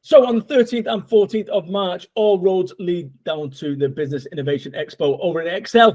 So on the 13th and 14th of March, all roads lead down to the Business Innovation Expo over in XL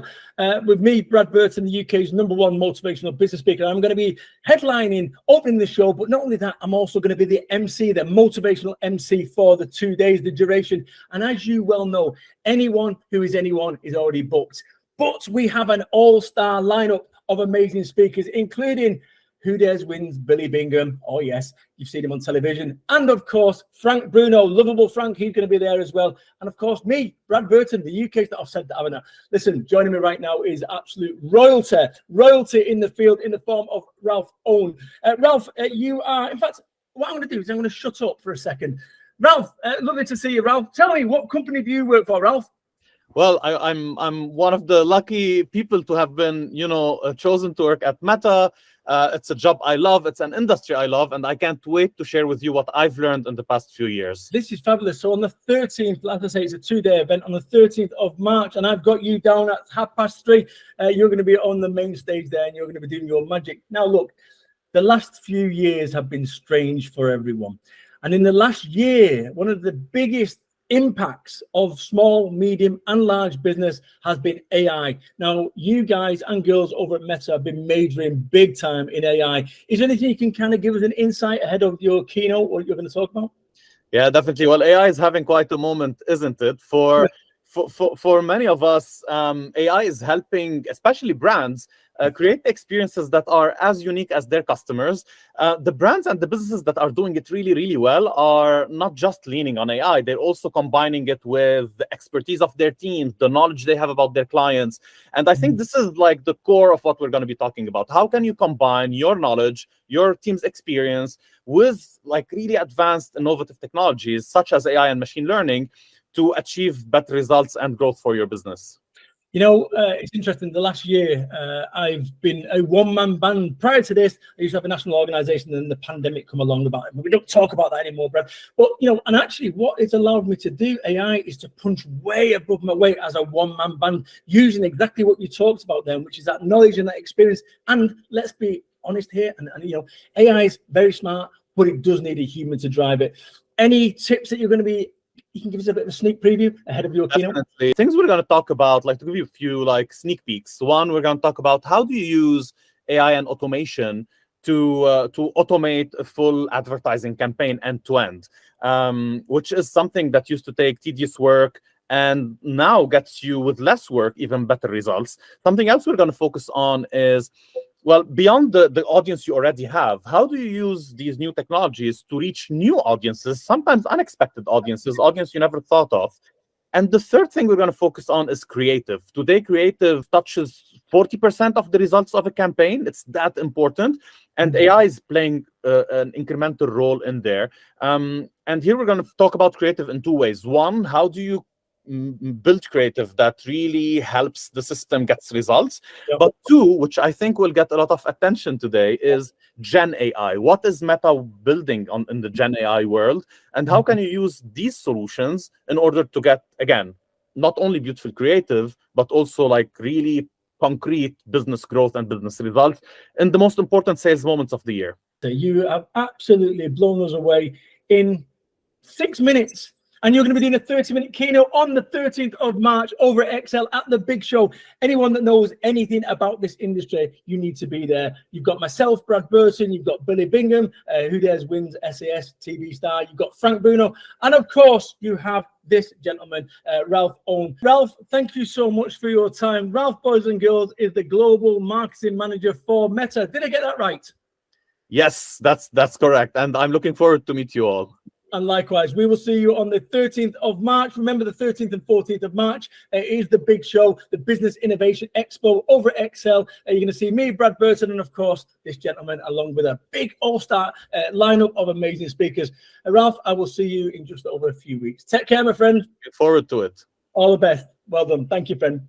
with me, Brad Burton, the UK's #1 motivational business speaker. I'm going to be headlining, opening the show, but not only that, I'm also going to be the MC, the motivational MC for the 2 days, the duration. And as you well know, anyone who is anyone is already booked. But we have an all-star lineup of amazing speakers, including Who Dares Wins, Billy Bingham. Oh, yes, you've seen him on television. And, of course, Frank Bruno, lovable Frank, he's going to be there as well. And, of course, me, Brad Burton, the UK, I've said that, haven't I? Listen, joining me right now is absolute royalty in the field in the form of Ralph Aoun. Ralph, you are, in fact, what I'm going to do is I'm going to shut up for a second. Ralph, lovely to see you, Ralph. Tell me, what company do you work for, Ralph? Well, I'm one of the lucky people to have been, chosen to work at Meta. It's a job I love. It's an industry I love, and I can't wait to share with you what I've learned in the past few years. This is fabulous. So on the 13th, as I say, it's a 2-day event on the 13th of March, and I've got you down at 3:30. You're going to be on the main stage there, and you're going to be doing your magic. Now, look, the last few years have been strange for everyone. And in the last year, one of the biggest impacts of small, medium, and large business has been AI. Now, you guys and girls over at Meta have been majoring big time in AI. Is there anything you can kind of give us an insight ahead of your keynote, what you're going to talk about? Yeah, definitely. Well, AI is having quite a moment, isn't it? For many of us, AI is helping, especially brands, create experiences that are as unique as their customers. The brands and the businesses that are doing it really, really well are not just leaning on AI. They're also combining it with the expertise of their teams, the knowledge they have about their clients. And I think this is like the core of what we're going to be talking about. How can you combine your knowledge, your team's experience with like really advanced innovative technologies such as AI and machine learning to achieve better results and growth for your business? It's interesting. The last year, I've been a one-man band. Prior to this, I used to have a national organization, and the pandemic come along about it. But we don't talk about that anymore, Brad. But, and actually what it's allowed me to do, AI, is to punch way above my weight as a one-man band, using exactly what you talked about then, which is that knowledge and that experience. And let's be honest here, and AI is very smart, but it does need a human to drive it. Any tips that you can give us a bit of a sneak preview ahead of your keynote? Definitely. Things we're going to talk about, like to give you a few like sneak peeks. One, we're going to talk about how do you use AI and automation to automate a full advertising campaign end to end, which is something that used to take tedious work and now gets you with less work, even better results. Something else we're going to focus on is, well, beyond the audience you already have, how do you use these new technologies to reach new audiences, sometimes unexpected audiences you never thought of? And the third thing we're going to focus on is creative. Today, creative touches 40% of the results of a campaign. It's that important. And AI is playing an incremental role in there. And here we're going to talk about creative in two ways. One, how do you build creative that really helps the system gets results? Yep. But two, which I think will get a lot of attention today, is Gen AI. What is Meta building in the Gen AI world? And how can you use these solutions in order to get, again, not only beautiful creative, but also like really concrete business growth and business results in the most important sales moments of the year? You have absolutely blown us away in 6 minutes. And you're going to be doing a 30-minute keynote on the 13th of March over at XL at the big show. Anyone that knows anything about this industry, you need to be there. You've got myself, Brad Burton. You've got Billy Bingham, Who Dares Wins, SAS TV star. You've got Frank Bruno. And, of course, you have this gentleman, Ralph Aoun. Ralph, thank you so much for your time. Ralph, boys and girls, is the Global Marketing Manager for Meta. Did I get that right? Yes, that's correct. And I'm looking forward to meet you all. And likewise, we will see you on the 13th of March. Remember, the 13th and 14th of March is the big show, the Business Innovation Expo over at XL. You're going to see me, Brad Burton, and, of course, this gentleman, along with a big all-star lineup of amazing speakers. Ralph, I will see you in just over a few weeks. Take care, my friend. Look forward to it. All the best. Well done. Thank you, friend.